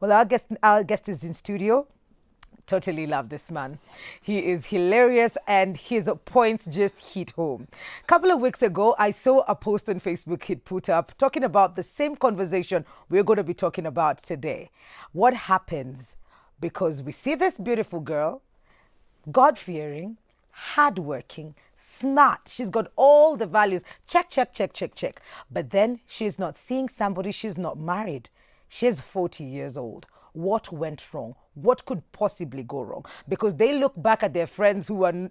Well, our guest is in studio. Totally love this man. He is hilarious and his points just hit home. A couple of weeks ago, I saw a post on Facebook he'd put up talking about the same conversation we're going to be talking about today. What happens because we see this beautiful girl, God-fearing, hardworking, smart. She's got all the values. Check, check, check, check, check. But then she's not seeing somebody. She's not married. She's 40 years old. What went wrong? What could possibly go wrong? Because they look back at their friends who are,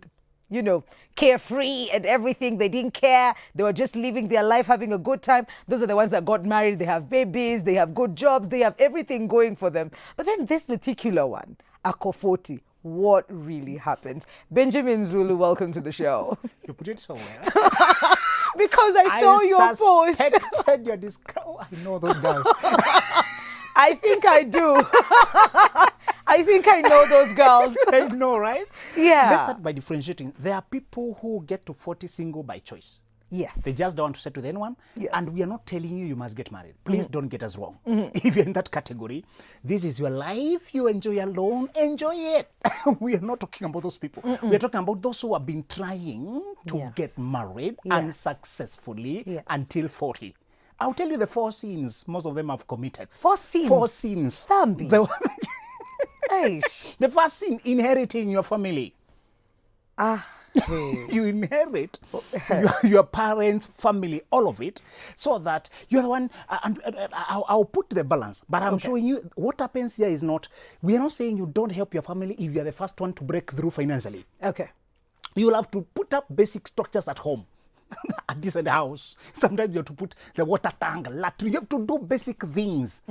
carefree and everything. They didn't care. They were just living their life, having a good time. Those are the ones that got married. They have babies. They have good jobs. They have everything going for them. But then this particular one, Ako 40, what really happens? Benjamin Zulu, welcome to the show. You put it somewhere. Because I saw your post. Suspected you're I know those guys. I think I do. I think I know those girls. I know, right? Yeah. Let's start by differentiating. There are people who get to 40 single by choice. Yes. They just don't want to settle with anyone. Yes. And we are not telling you must get married. Please don't get us wrong. If you're in that category, this is your life. You enjoy alone. Enjoy it. We are not talking about those people. We are talking about those who have been trying to get married unsuccessfully until 40. I'll tell you the 4 sins most of them have committed. 4 sins? 4 sins. Sambi. The first sin, inheriting your family. You inherit your parents' family, all of it, so that you're the one, I'll put the balance, but I'm showing you what happens here is not, we are not saying you don't help your family if you're the first one to break through financially. Okay. You'll have to put up basic structures at home. A decent house. Sometimes you have to put the water tank, latrine. You have to do basic things.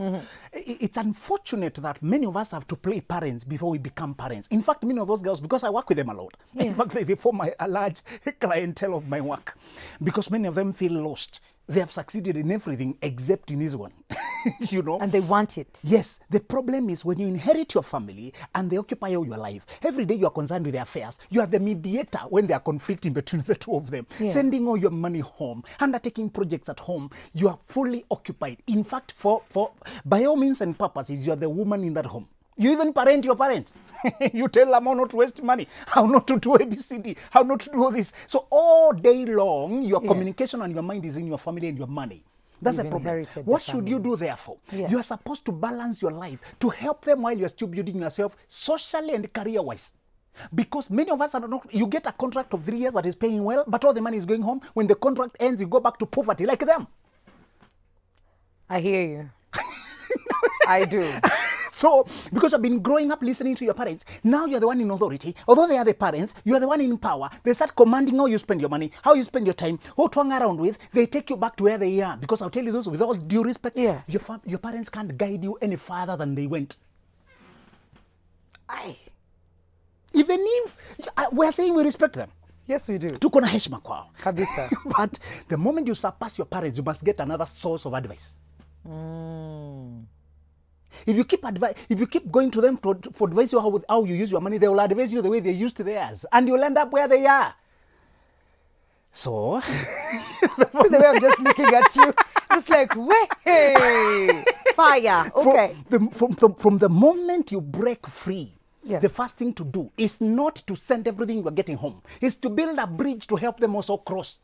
It's unfortunate that many of us have to play parents before we become parents. In fact, many of those girls, because I work with them a lot, in fact, they form a large clientele of my work, because many of them feel lost. They have succeeded in everything except in this one. And they want it. Yes. The problem is when you inherit your family and they occupy all your life, every day you are concerned with their affairs. You are the mediator when they are conflicting between the two of them. Sending all your money home, undertaking projects at home. You are fully occupied. In fact, for by all means and purposes, you are the woman in that home. You even parent your parents. You tell them how not to waste money, how not to do ABCD, how not to do all this. So all day long, your communication and your mind is in your family and your money. That's the problem. What should you do therefore? You are supposed to balance your life to help them while you are still building yourself socially and career-wise. Because many of us are not, you get a contract of 3 years that is paying well, but all the money is going home. When the contract ends, you go back to poverty like them. I hear you. I do. So, because you've been growing up listening to your parents, now you're the one in authority. Although they are the parents, you are the one in power. They start commanding how you spend your money, how you spend your time, who to hang around with. They take you back to where they are. Because I'll tell you this with all due respect, your parents can't guide you any farther than they went. Even if we're saying we respect them. Yes, we do. Tuko na heshima kwao. Kabisa. But the moment you surpass your parents, you must get another source of advice. If you keep going to them for advice how you use your money, they will advise you the way they used theirs, and you'll end up where they are. So, the way I'm just looking at you, it's like, hey, fire. Okay. From the moment you break free, the first thing to do is not to send everything you are getting home. It's to build a bridge to help them also cross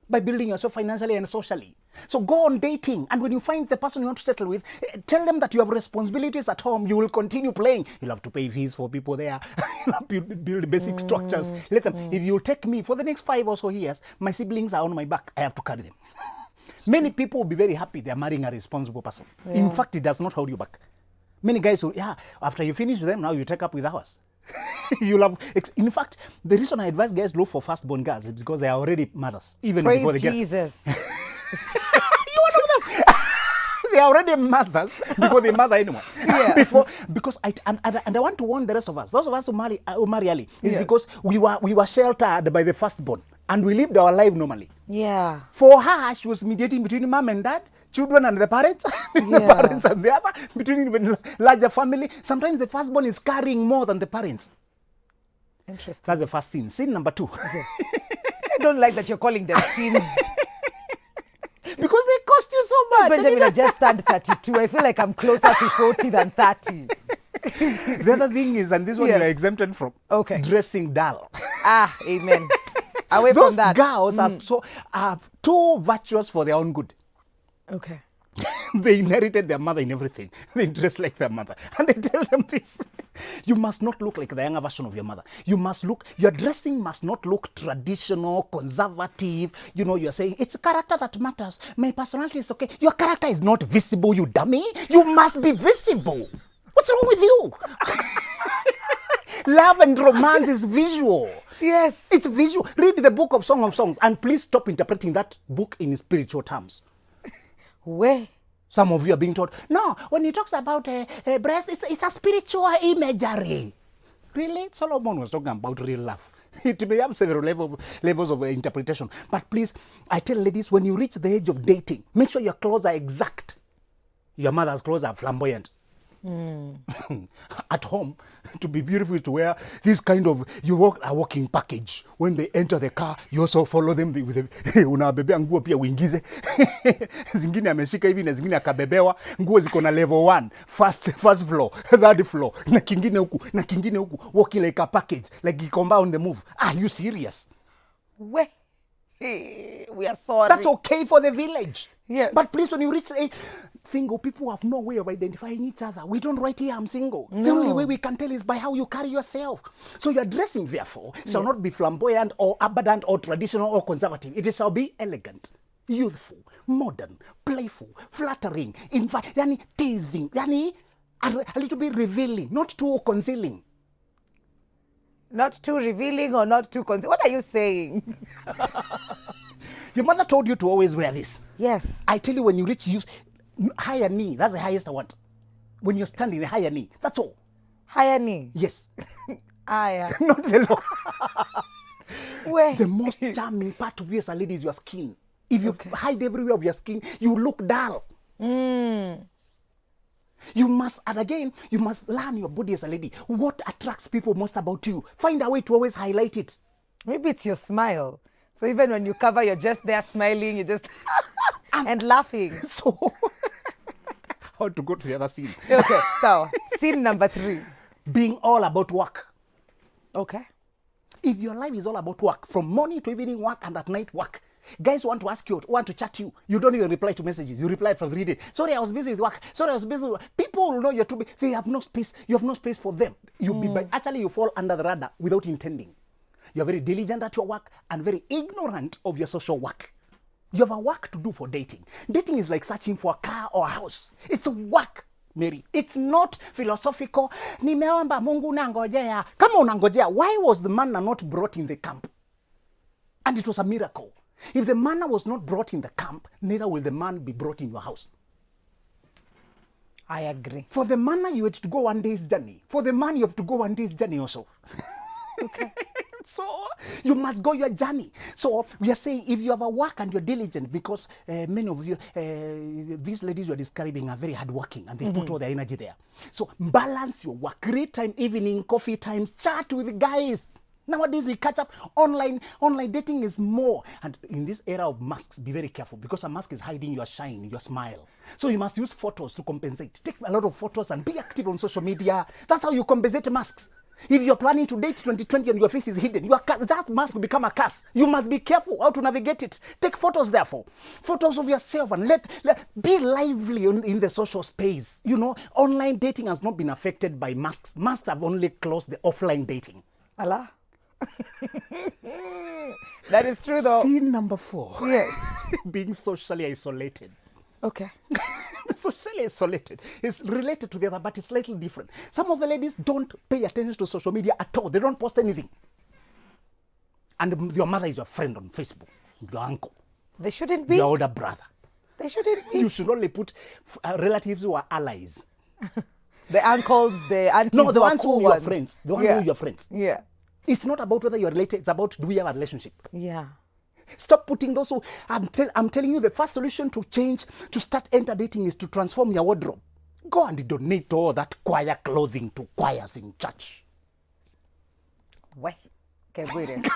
by building yourself financially and socially. So go on dating, and when you find the person you want to settle with, tell them that you have responsibilities at home. You will continue playing. You'll have to pay fees for people there. You'll have to build basic structures. Let them. If you take me for the next 5 or so years, my siblings are on my back. I have to carry them. Many people will be very happy they are marrying a responsible person. In fact, it does not hold you back. Many guys will, after you finish with them, now you take up with ours. In fact, the reason I advise guys look for firstborn girls is because they are already mothers. Even before they get. Jesus. They are already mothers before they mother anyone. Because I want to warn the rest of us. Those of us who marry early is because we were sheltered by the firstborn and we lived our life normally. Yeah. For her, she was mediating between mom and dad, children and the parents, the parents and the other, between even larger family. Sometimes the firstborn is carrying more than the parents. Interesting. That's the first sin. Sin number 2. I don't like that you're calling them sins. Because they cost you so much. Benjamin, I just turned 32. I feel like I'm closer to 40 than 30. The other thing is, and this one Yes. you are exempted from, Okay. dressing dull. Ah, amen. Away Those from that. girls are too virtuous for their own good. Okay. They inherited their mother in everything. They dress like their mother. And they tell them this. You must not look like the younger version of your mother. Your dressing must not look traditional, conservative. You know, you're saying, it's character that matters. My personality is okay. Your character is not visible, you dummy. You must be visible. What's wrong with you? Love and romance is visual. Yes. It's visual. Read the book of Song of Songs and please stop interpreting that book in spiritual terms. Where? Some of you are being taught, no, when he talks about breast, it's a spiritual imagery. Really? Solomon was talking about real love. It may have several levels of interpretation. But please, I tell ladies, when you reach the age of dating, make sure your clothes are exact. Your mother's clothes are flamboyant. At home, to be beautiful is to wear this kind of, you walk a walking package. When they enter the car, you also follow them with unabebea nguo pia uingize. Zingine ameshika hivi na zingine akabebewa. Nguo ziko na level 1, first floor, third floor, na kingine huku, walking like a package, like you come on the move. Are you serious? Where? We are sorry. That's okay for the village. Yes. But please, when you reach single people have no way of identifying each other. We don't write here, I'm single. No. The only way we can tell is by how you carry yourself. So your dressing, therefore, shall not be flamboyant or abundant or traditional or conservative. It shall be elegant, youthful, modern, playful, flattering, yani teasing, yani a little bit revealing, not too concealing. Not too revealing or not too what are you saying? Your mother told you to always wear this. Yes. I tell you, when you reach higher knee, that's the highest I want. When you're standing, the higher knee, that's all. Higher knee. Yes. Higher. Not the low. Where? The most charming part of you as a lady is your skin. If you hide everywhere of your skin, you look dull. You must, and again, you must learn your body as a lady. What attracts people most about you? Find a way to always highlight it. Maybe it's your smile. So even when you cover, you're just there smiling, you're just and laughing. So, how to go to the other scene? Okay, so scene number 3. Being all about work. Okay. If your life is all about work, from morning to evening work and at night work, guys want to ask you, want to chat you, you don't even reply to messages. You reply for 3 days. Sorry, I was busy with work. Sorry, I was busy with work. People will know you're too busy. They have no space. You have no space for them. Actually, you fall under the radar without intending. You're very diligent at your work and very ignorant of your social work. You have a work to do for dating. Dating is like searching for a car or a house. It's a work, Mary. It's not philosophical. Nimeomba Mungu nangojea. Kama unangojea, why was the manna not brought in the camp? And it was a miracle. If the manna was not brought in the camp, neither will the man be brought in your house. I agree. For the manna, you had to go 1 day's journey. For the man, you have to go 1 day's journey also. Okay. So you must go your journey. So we are saying, if you have a work and you're diligent, because many of you, these ladies you are describing are very hardworking and they put all their energy there. So balance your work, create time, evening, coffee times, chat with guys. Nowadays we catch up online. Online dating is more. And in this era of masks, be very careful, because a mask is hiding your shine, your smile. So you must use photos to compensate. Take a lot of photos and be active on social media. That's how you compensate masks. If you're planning to date 2020 and your face is hidden, that mask will become a curse. You must be careful how to navigate it. Take photos, therefore. Photos of yourself, and be lively in the social space. You know, online dating has not been affected by masks. Masks have only closed the offline dating. Allah. That is true, though. Scene number 4. Yes. Being socially isolated. Okay. Socially isolated is related to the other, but it's slightly different. Some of the ladies don't pay attention to social media at all. They don't post anything. And your mother is your friend on Facebook, your uncle. They shouldn't be. Your older brother. They shouldn't be. You should only put relatives who are allies. The uncles, the aunties, No, the who are ones cool who are ones. friends. The ones who are your friends. Yeah. It's not about whether you're related. It's about, do we have a relationship? Yeah. Stop putting those who, I'm telling you, the first solution to change, to start enter dating, is to transform your wardrobe. Go and donate all that choir clothing to choirs in church. Wait. Okay, wait.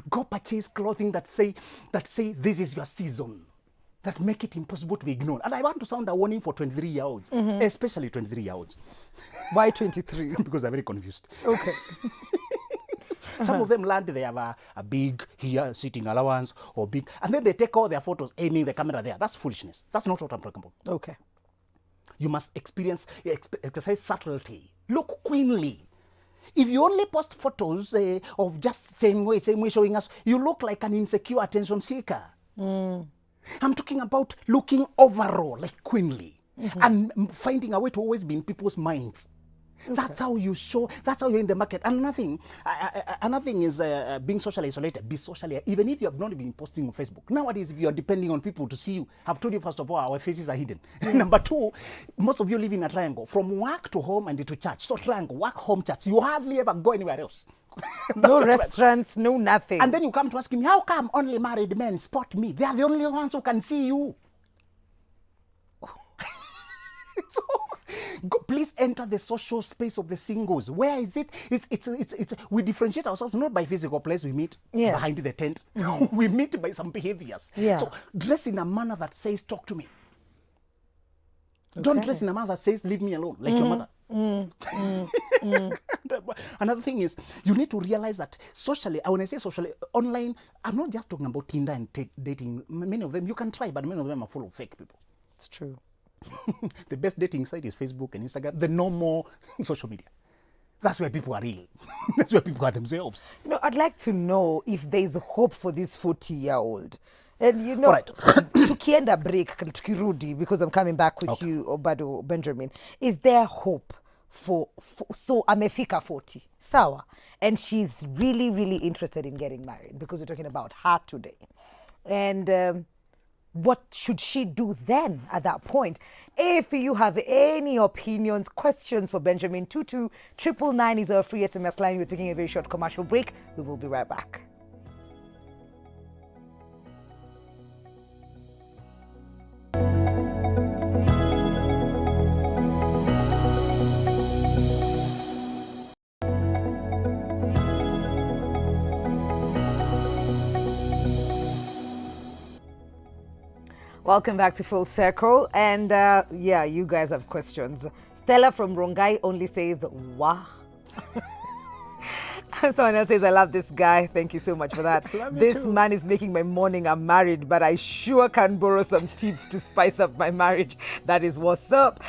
Go purchase clothing that say this is your season, that make it impossible to be ignored. And I want to sound a warning for 23-year-olds, especially 23-year-olds. Why 23? Because they're very confused. Okay. Some of them land, they have a big here sitting allowance or big, and then they take all their photos aiming the camera there. That's foolishness. That's not what I'm talking about. Okay. You must exercise subtlety. Look queenly. If you only post photos of just same way showing us, you look like an insecure attention seeker. I'm talking about looking overall like queenly and finding a way to always be in people's minds. Okay. That's how you show, that's how you're in the market. And another thing is being socially isolated. Be socially, even if you have not been posting on Facebook. Nowadays, if you are depending on people to see you, I've told you, first of all, our faces are hidden. Yes. Number two, most of you live in a triangle. From work to home and to church. So triangle, work, home, church. You hardly ever go anywhere else. No restaurants, no nothing. And then you come to ask him, how come only married men spot me? They are the only ones who can see you. So, please enter the social space of the singles. Where is it? It's we differentiate ourselves not by physical place we meet behind the tent. We meet by some behaviors. Yeah. So dress in a manner that says, talk to me. Okay. Don't dress in a manner that says, leave me alone, like your mother. Another thing is, you need to realize that socially, when I say socially, online, I'm not just talking about Tinder and dating. Many of them, you can try, but many of them are full of fake people. It's true. The best dating site is Facebook and Instagram, the normal social media. That's where people are real. That's where people are themselves. You know, I'd like to know if there's hope for this 40-year-old. And you know, right. Tukienda break, tukirudi, because I'm coming back with you, Obado Benjamin. Is there hope for so amefika 40, sawa, and she's really, really interested in getting married, because we're talking about her today. And what should she do then at that point? If you have any opinions, questions for Benjamin, 22999 is our free SMS line. We're taking a very short commercial break. We will be right back. Welcome back to Full Circle. And yeah, you guys have questions. Stella from Rongai only says, wah. Someone else says, I love this guy. Thank you so much for that. This man is making my morning. I'm married, but I sure can borrow some tips to spice up my marriage. That is what's up.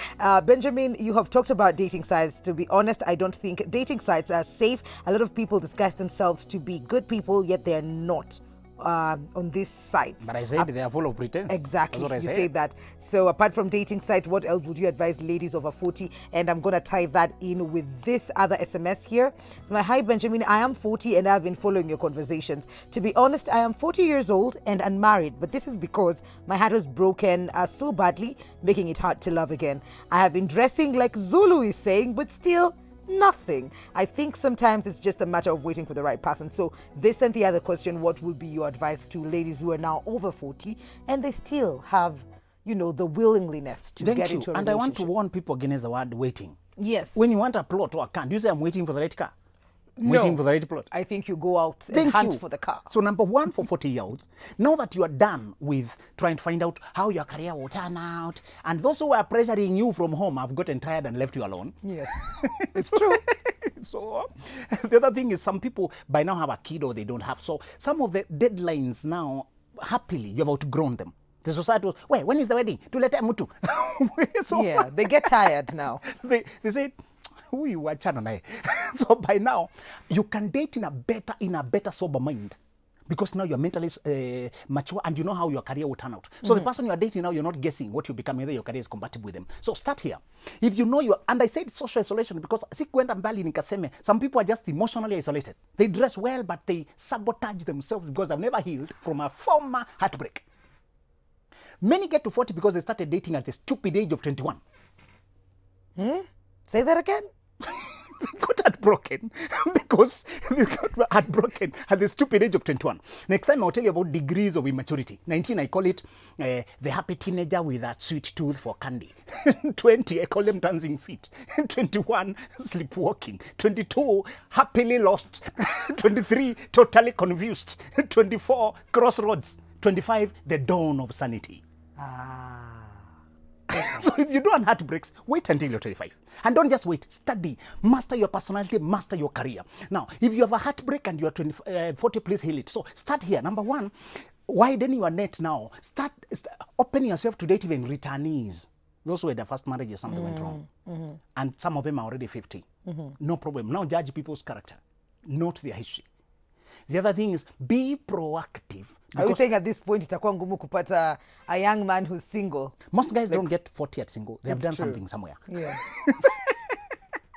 Benjamin, you have talked about dating sites. To be honest, I don't think dating sites are safe. A lot of people disguise themselves to be good people, yet they're not. On these sites. But I said they are full of pretense. Exactly, you say that. So apart from dating site, what else would you advise ladies over 40? And I'm going to tie that in with this other SMS here. So my hi Benjamin, I am 40 and I've been following your conversations. To be honest, I am 40 years old and unmarried, but this is because my heart was broken so badly, making it hard to love again. I have been dressing like Zulu is saying, but still nothing. I think sometimes it's just a matter of waiting for the right person. So this and the other question, what would be your advice to ladies who are now over 40 and they still have, you know, the willingness to get into a relationship? And I want to warn people against the word waiting. Yes. When you want a plot or a car, do you say I'm waiting for the right car? Waiting for the right plot. I think you go out and hunt for the car. So number one for 40-year-olds, now that you are done with trying to find out how your career will turn out, and those who are pressuring you from home have gotten tired and left you alone. Yes, it's true. So the other thing is some people by now have a kid or they don't have. So some of the deadlines now, happily, you've outgrown them. The society was, wait, when is the wedding? To let mutu. So yeah, they get tired now. They say, who you are channel. So by now, you can date in a better sober mind, because now you're mentally mature and you know how your career will turn out. So the person you are dating now, you're not guessing what you become, whether your career is compatible with them. So start here. If you know and I said social isolation because some people are just emotionally isolated. They dress well, but they sabotage themselves because they've never healed from a former heartbreak. Many get to 40 because they started dating at the stupid age of 21. Say that again? They got heartbroken because they got heartbroken at the stupid age of 21. Next time I'll tell you about degrees of immaturity. 19, I call it the happy teenager with that sweet tooth for candy. 20, I call them dancing feet. 21, sleepwalking. 22, happily lost. 23, totally confused. 24, crossroads. 25, the dawn of sanity. So if you don't heartbreaks, wait until you're 25. And don't just wait. Study. Master your personality. Master your career. Now, if you have a heartbreak and you're 40, please heal it. So start here. Number one, widen your net now. Open yourself to date even returnees. Those who had their first marriages, something went wrong. And some of them are already 50. No problem. Now judge people's character, not their history. The other thing is be proactive. Are you saying at this point itakuwa ngumu kupata a young man who's single? Most guys don't get 40 at single. They have done something somewhere. Yeah.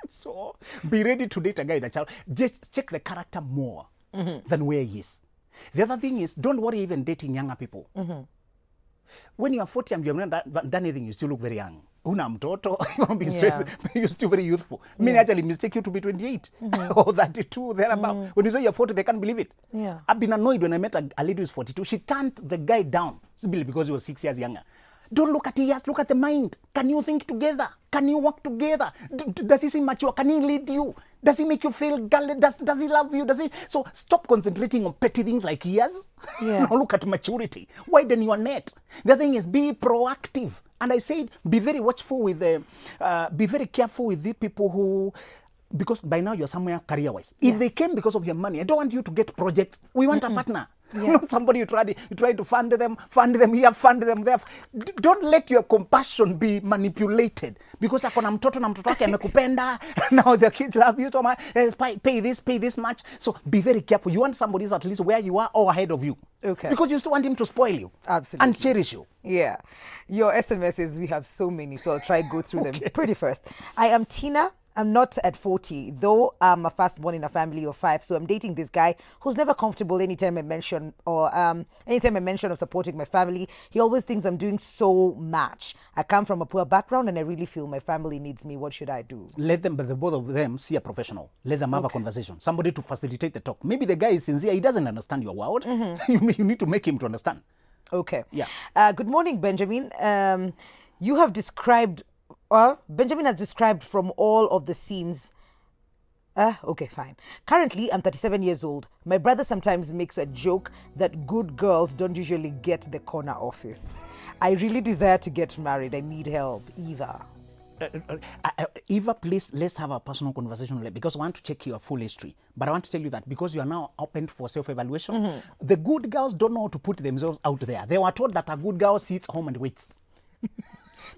So be ready to date a guy with a child. Just check the character more than where he is. The other thing is don't worry even dating younger people. When you are 40 and you have not done anything, you still look very young. Una mtoto, you won't be stressed. You're still very youthful. Many actually mistake you to be 28 or 32, thereabout. When you say you're 40, they can't believe it. Yeah. I've been annoyed when I met a lady who's 42. She turned the guy down simply because he was 6 years younger. Don't look at years, look at the mind. Can you think together? Can you work together? Does he seem mature? Can he lead you? Does he make you feel gallant? Does he love you? So stop concentrating on petty things like years. Yeah. Now look at maturity. Widen your net. The thing is be proactive. And I said be very watchful with be very careful with the people who, because by now you're somewhere career-wise. If they came because of your money, I don't want you to get projects. We want a partner. Yes. Not somebody you try to fund them here, fund them there. Don't let your compassion be manipulated because akona mtoto na mtoto wake amekupenda. Now the kids love you so much. Pay this much. So be very careful. You want somebody who's at least where you are or ahead of you. Okay. Because you still want him to spoil you. Absolutely. And cherish you. Yeah. Your SMSs, we have so many, so I'll try go through them pretty first. I am Tina. I'm not at 40, though I'm a firstborn in a family of 5. So I'm dating this guy who's never comfortable anytime I mention of supporting my family. He always thinks I'm doing so much. I come from a poor background and I really feel my family needs me. What should I do? Let them, but the both of them, see a professional. Let them have a conversation. Somebody to facilitate the talk. Maybe the guy is sincere. He doesn't understand your world. You need to make him to understand. Okay. Yeah. Good morning, Benjamin. You have described... Benjamin has described from all of the scenes. Okay, fine. Currently, I'm 37 years old. My brother sometimes makes a joke that good girls don't usually get the corner office. I really desire to get married. I need help. Eva. Eva, please, let's have a personal conversation because I want to check your full history. But I want to tell you that because you are now open for self-evaluation, the good girls don't know how to put themselves out there. They were told that a good girl sits home and waits.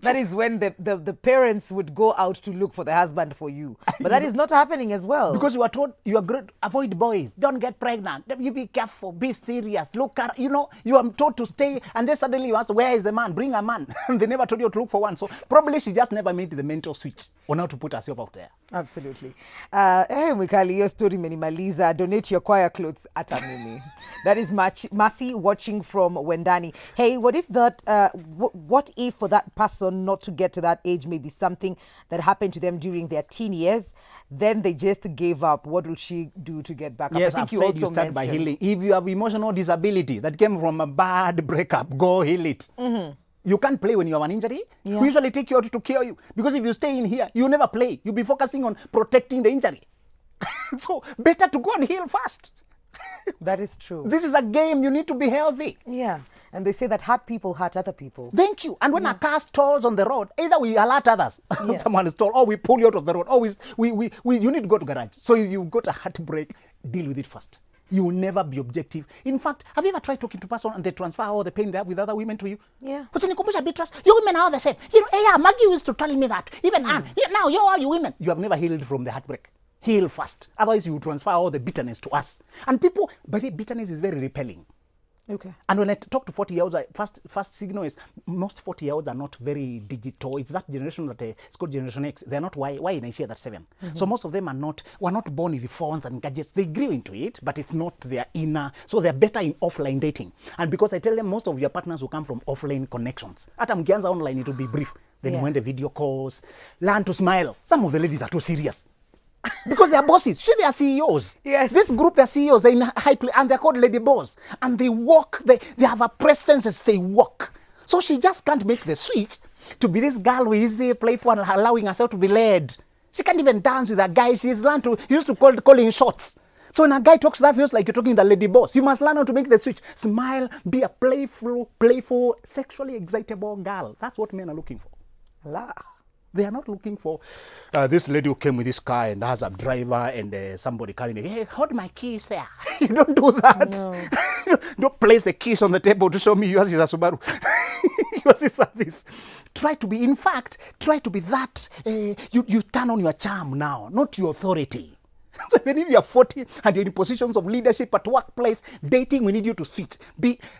That is when the parents would go out to look for the husband for you. But that is not happening as well. Because you are told you are good, avoid boys, don't get pregnant, you be careful, be serious, look at, you are told to stay, and then suddenly you ask, where is the man? Bring a man. They never told you to look for one. So probably she just never made the mental switch on how to put herself out there. Absolutely. Hey, Mikali, your story, Maliza, donate your choir clothes at Amimi. That is Masi watching from Wendani. Hey, what if what if for that person not to get to that age may be something that happened to them during their teen years, then they just gave up? What will she do to get back up? Yes, I think you start by healing. If you have emotional disability that came from a bad breakup, go heal it. You can't play when you have an injury. Yeah. We usually take you out to cure you. Because if you stay in here, you never play. You'll be focusing on protecting the injury. So better to go and heal first. That is true. This is a game. You need to be healthy. Yeah. And they say that hurt people hurt other people. Thank you. And when a car stalls on the road, either we alert others, someone is stalled, or we pull you out of the road, or you need to go to garage. So if you got a heartbreak, deal with it first. You will never be objective. In fact, have you ever tried talking to a person and they transfer all the pain they have with other women to you? Yeah. But you women are all the same. Maggie used to tell me that. Even Anne, now you all you women. You have never healed from the heartbreak. Heal first. Otherwise, you will transfer all the bitterness to us. And people, but the bitterness is very repelling. Okay. And when I talk to 40-year-olds, first signal is most 40-year-olds are not very digital. It's that generation that it's called Generation X. They're not why in Asia that's 7. So most of them were not born with the phones and gadgets. They grew into it, but it's not their inner. So they're better in offline dating. And because I tell them most of your partners will come from offline connections. Hata mkianza online, it will be brief. Then when the video calls, learn to smile. Some of the ladies are too serious. Because they are bosses. See, they are CEOs. Yes. This group, they're CEOs. They're in high place, and they're called lady boss. And they walk. They have a presence as they walk. So she just can't make the switch to be this girl who is playful and allowing herself to be led. She can't even dance with a guy. She used to call in shots. So when a guy talks, that feels like you're talking to the lady boss. You must learn how to make the switch. Smile, be a playful, sexually excitable girl. That's what men are looking for. La. They are not looking for this lady who came with this car and has a driver and somebody carrying it. Hey, hold my keys there. You don't do that. No. Don't place the keys on the table to show me yours is a Subaru. Yours is this. Try to be that. You turn on your charm now, not your authority. So even if you are 40 and you're in positions of leadership at workplace, dating, we need you to switch.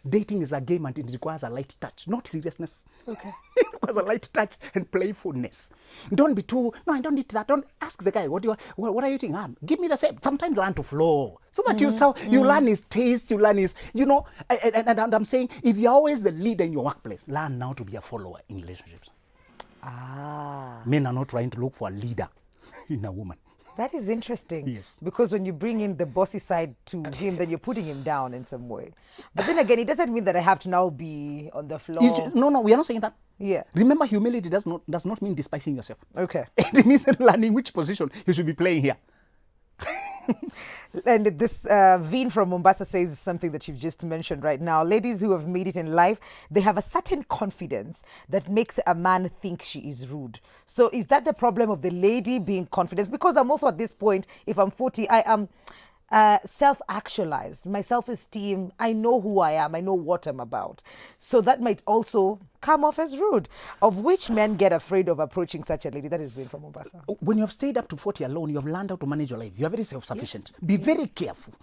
Dating is a game and it requires a light touch, not seriousness. Okay. It requires a light touch and playfulness. Don't be too, no, I don't eat that. Don't ask the guy, what are you eating? Give me the same. Sometimes learn to flow. So that you learn his taste, you learn his, and I'm saying, if you're always the leader in your workplace, learn now to be a follower in relationships. Men are not trying to look for a leader in a woman. That is interesting. Yes. Because when you bring in the bossy side to him, then you're putting him down in some way. But then again, it doesn't mean that I have to now be on the floor. No, we are not saying that. Yeah. Remember, humility does not mean despising yourself. Okay. It means learning which position you should be playing here. And this Veen from Mombasa says something that you've just mentioned right now. Ladies who have made it in life, they have a certain confidence that makes a man think she is rude. So is that the problem of the lady being confident? Because I'm also at this point, if I'm 40, I am self-actualized. My self-esteem, I know who I am. I know what I'm about. So that might also come off as rude, of which men get afraid of approaching such a lady. That is Veen from Mombasa. When you have stayed up to 40 alone, you have learned how to manage your life. You are very self-sufficient. Yes. Be very careful.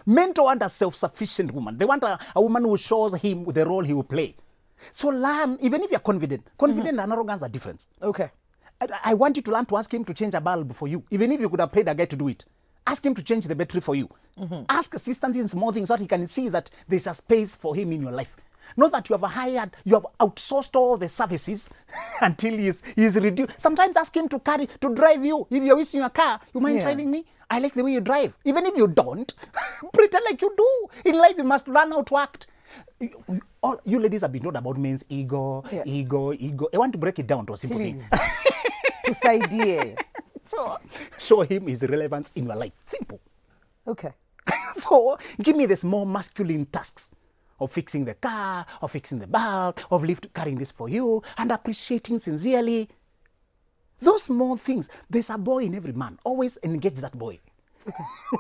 Men don't want a self-sufficient woman. They want a woman who shows him the role he will play. So learn, even if you're confident and arrogance are different. Okay. I want you to learn to ask him to change a bulb for you. Even if you could have paid a guy to do it. Ask him to change the battery for you. Ask assistance in small things so that he can see that there's a space for him in your life. Not that you have outsourced all the services until he's reduced. Sometimes ask him to drive you. If you're using a car, you mind driving me? I like the way you drive. Even if you don't, pretend like you do. In life, you must learn how to act. All you ladies have been taught about men's ego. I want to break it down to a simple thing. To idea. So show him his relevance in your life. Simple. Okay. So give me the small masculine tasks of fixing the car, of fixing the bulb, of carrying this for you, and appreciating sincerely. Those small things. There's a boy in every man. Always engage that boy.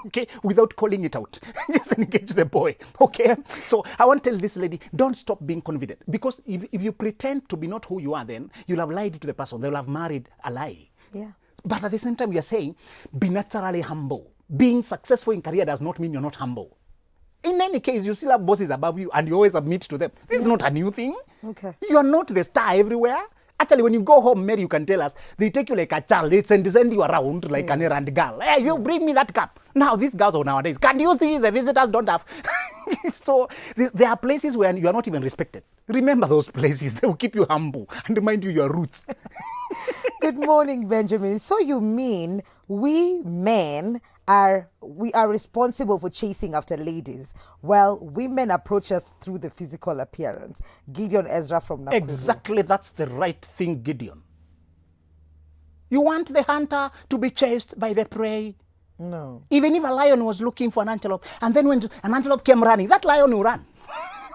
Okay, without calling it out. Just engage the boy. Okay, so I want to tell this lady, don't stop being confident. Because if you pretend to be not who you are, then you'll have lied to the person. They'll have married a lie. Yeah. But at the same time, you're saying, be naturally humble. Being successful in career does not mean you're not humble. In any case, you still have bosses above you and you always submit to them. This is not a new thing. Okay. You are not the star everywhere. Actually, when you go home, Mary, you can tell us, they take you like a child. They send you around like an errand girl. Hey, you bring me that cup. Now, these girls are nowadays. Can you see the visitors don't have? So, there are places where you are not even respected. Remember those places. They will keep you humble and remind you your roots. Good morning, Benjamin. So you mean we men are responsible for chasing after ladies, while women approach us through the physical appearance? Gideon Ezra from Nakuru. Exactly, that's the right thing, Gideon. You want the hunter to be chased by the prey? No. Even if a lion was looking for an antelope, and then when an antelope came running, that lion will run.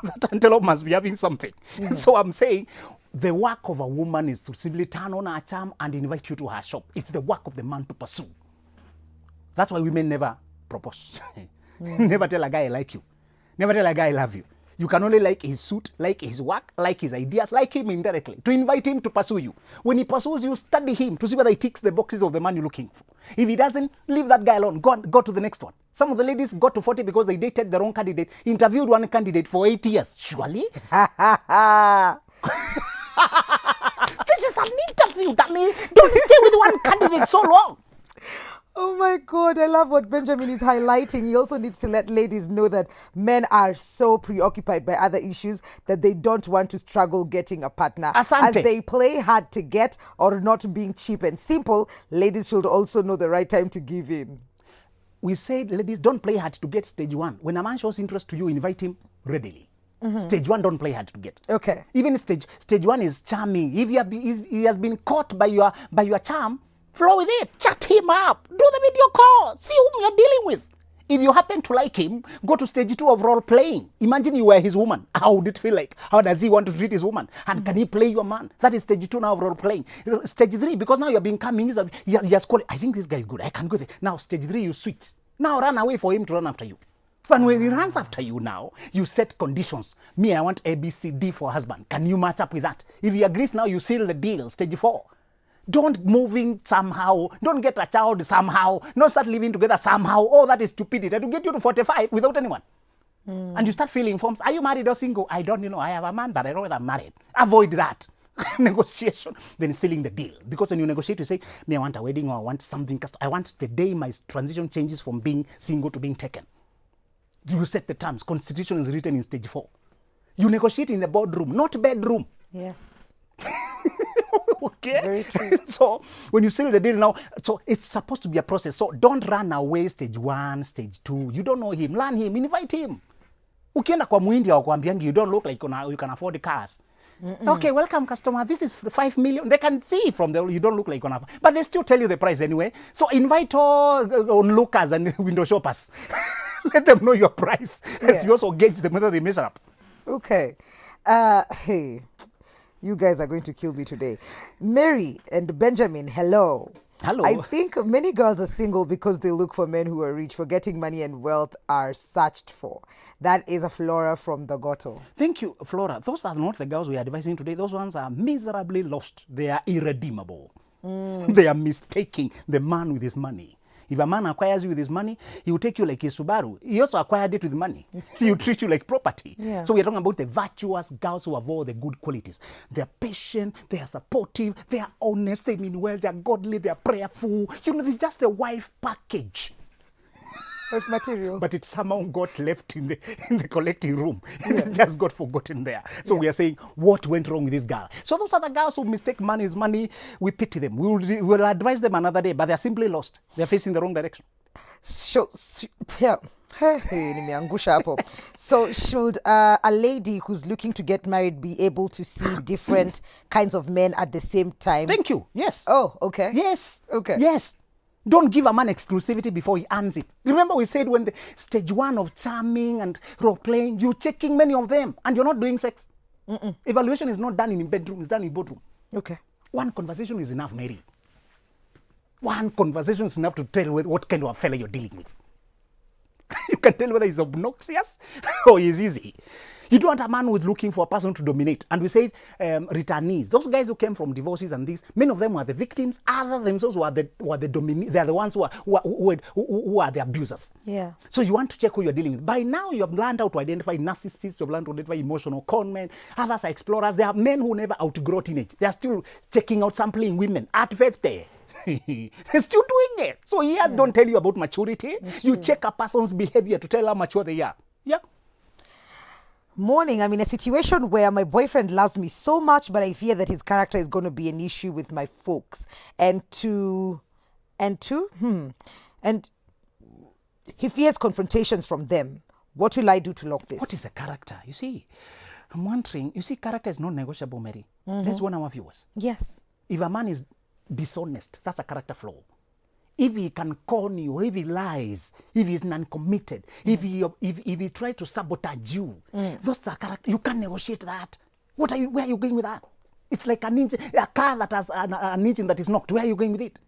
That antelope must be having something. So I'm saying, the work of a woman is to simply turn on her charm and invite you to her shop. It's the work of the man to pursue. That's why women never propose. Never tell a guy I like you. Never tell a guy I love you. You can only like his suit, like his work, like his ideas, like him indirectly, to invite him to pursue you. When he pursues you, study him to see whether he ticks the boxes of the man you're looking for. If he doesn't, leave that guy alone. Go to the next one. Some of the ladies got to 40 because they dated the wrong candidate, interviewed one candidate for 8 years. Surely? This is an interview, dummy. Don't stay with one candidate so long. Oh my God, I love what Benjamin is highlighting. He also needs to let ladies know that men are so preoccupied by other issues that they don't want to struggle getting a partner. As Asante. they play hard to get or not being cheap and simple, ladies should also know the right time to give in. We said, ladies, don't play hard to get stage one. When a man shows interest to you, invite him readily. Stage one, don't play hard to get. Okay. Even stage one is charming. If he has been caught by your charm, flow with it. Chat him up. Do the video call. See whom you're dealing with. If you happen to like him, go to stage 2 of role playing. Imagine you were his woman. How would it feel like? How does he want to treat his woman? And can he play your man? That is stage 2 now of role playing. Stage 3, because now you're becoming, he has called, I think this guy is good. I can go there. Now stage 3, you switch. Now run away for him to run after you. And when he runs after you now, you set conditions. Me, I want A, B, C, D for husband. Can you match up with that? If he agrees now, you seal the deal, stage 4. Don't move in somehow. Don't get a child somehow. Not start living together somehow. Oh, that is stupidity. To get you to 45 without anyone. And you start filling forms. Are you married or single? I don't know. I have a man, but I know that I'm married. Avoid that. Negotiation. Then sealing the deal. Because when you negotiate, you say, me, I want a wedding or I want something. I want the day my transition changes from being single to being taken. You set the terms. Constitution is written in stage 4. You negotiate in the boardroom, not bedroom. Yes. Okay? Very true. So when you seal the deal now, so it's supposed to be a process. So don't run away stage 1, stage 2. You don't know him. Learn him. Invite him. Ukienda kwa muhindi wakwambiangi, you don't look like you can afford the cars. Okay, welcome customer. This is 5 million. They can see from you don't look like you can afford. But they still tell you the price anyway. So invite all onlookers and window shoppers. Let them know your price. As you also gauge them whether they measure up. Okay. Hey, you guys are going to kill me today. Mary and Benjamin, hello. Hello. I think many girls are single because they look for men who are rich, forgetting money and wealth are searched for. That is a Flora from the Goto. Thank you, Flora. Those are not the girls we are advising today. Those ones are miserably lost. They are irredeemable. They are mistaking the man with his money. If a man acquires you with his money, he will take you like his Subaru. He also acquired it with money. He will treat you like property. Yeah. So we're talking about the virtuous girls who have all the good qualities. They're patient, they are supportive, they are honest, they mean well, they are godly, they are prayerful. You know, it's just a wife package. With material. But it somehow got left in the collecting room. It just got forgotten there. So we are saying, what went wrong with this girl? So those are the girls who mistake money as money. We pity them. We'll advise them another day, but they're simply lost. They're facing the wrong direction. So, yeah. Nimeangusha hapo. So should a lady who's looking to get married be able to see different kinds of men at the same time? Thank you. Yes. Oh, okay. Yes. Okay. Yes. Don't give a man exclusivity before he earns it. Remember we said when the stage 1 of charming and role playing, you're checking many of them and you're not doing sex. Evaluation is not done in bedroom, it's done in boardroom. Okay. One conversation is enough, Mary. One conversation is enough to tell what kind of a fella you're dealing with. You can tell whether he's obnoxious or he's easy. You don't want a man who's looking for a person to dominate. And we said returnees. Those guys who came from divorces and this, many of them were the victims. Others themselves were the they are the ones who are the abusers. Yeah. So you want to check who you're dealing with. By now, you have learned how to identify narcissists. You've learned to identify emotional con men. Others are explorers. There are men who never outgrow teenage. They are still checking out sampling women at 50. They're still doing it. So years don't tell you about maturity. You check a person's behavior to tell how mature they are. Yeah. Morning, I'm in a situation where my boyfriend loves me so much, but I fear that his character is going to be an issue with my folks. And he fears confrontations from them. What will I do to lock this? What is the character? You see, I'm wondering, character is not negotiable, Mary. Let's warn our viewers. Yes. If a man is dishonest, that's a character flaw. If he can con you, if he lies, if he's non-committed, if he tries to sabotage you, those are character. You can't negotiate that. Where are you going with that? It's like a car that has an engine that is knocked. Where are you going with it?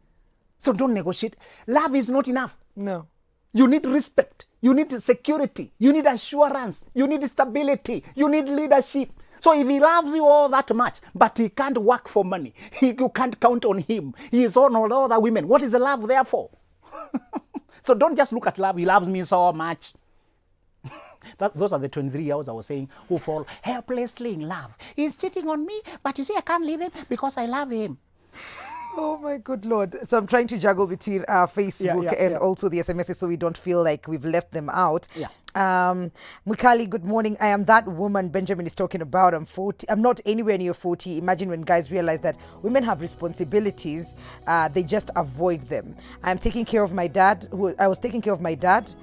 So don't negotiate. Love is not enough. No. You need respect. You need security. You need assurance. You need stability. You need leadership. So if he loves you all that much, but he can't work for money, you can't count on him, he is on all other women, what is the love there for? So don't just look at love, he loves me so much. Those are the 23-year-olds I was saying who fall helplessly in love. He's cheating on me, but you see I can't leave him because I love him. Oh my good Lord. So I'm trying to juggle between Facebook and also the SMSs so we don't feel like we've left them out. Yeah. Mukali, good morning. I am that woman Benjamin is talking about. I'm 40. I'm not anywhere near 40. Imagine when guys realize that women have responsibilities, they just avoid them. I'm taking care of my dad. I was taking care of my dad.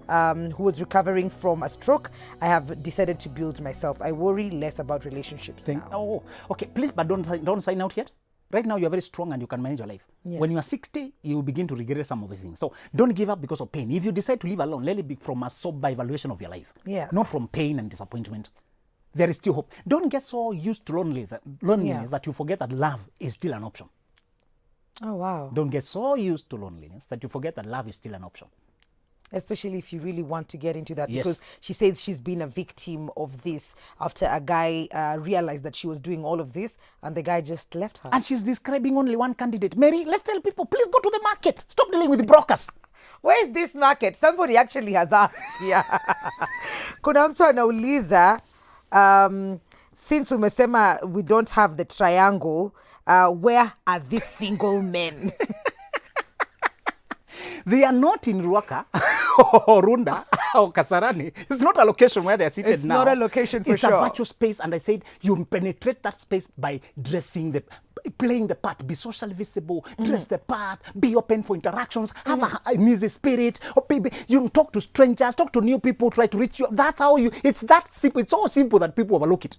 Who was recovering from a stroke. I have decided to build myself. I worry less about relationships now. Oh, okay. Please, but don't sign out yet. Right now, you're very strong and you can manage your life. Yes. When you are 60, you will begin to regret some of these things. So don't give up because of pain. If you decide to live alone, let it be from a sober evaluation of your life. Yes. Not from pain and disappointment. There is still hope. Don't get so used to loneliness that you forget that love is still an option. Oh, wow. Don't get so used to loneliness that you forget that love is still an option. Especially if you really want to get into that. Yes. Because she says she's been a victim of this after a guy realized that she was doing all of this and the guy just left her. And she's describing only one candidate. Mary, let's tell people, please go to the market. Stop dealing with the brokers. Where is this market? Somebody actually has asked. Yeah. Kuna mtu anauliza, since umesema we don't have the triangle, where are these single men? They are not in Ruaka or Runda or Kasarani. It's not a location where they're seated now. It's not a location for sure. It's a virtual space, and I said you penetrate that space by playing the part, be socially visible, dress the part, be open for interactions, have an easy spirit. Or maybe you talk to strangers, talk to new people, try to reach you. That's how it's that simple. It's so simple that people overlook it.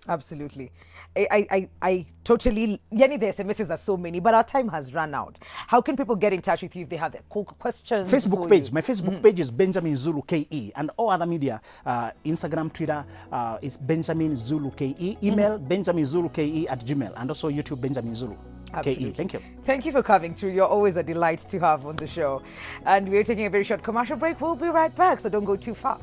Absolutely. I totally, yani the SMSs are so many, but our time has run out. How can people get in touch with you if they have their cool questions? Facebook page. My Facebook page is Benjamin Zulu KE, and all other media, Instagram, Twitter, is Benjamin Zulu KE. Email benjaminzuluke@gmail, and also YouTube Benjamin Zulu Absolutely. KE. Thank you. Thank you for coming through. You're always a delight to have on the show. And we're taking a very short commercial break. We'll be right back, so don't go too far.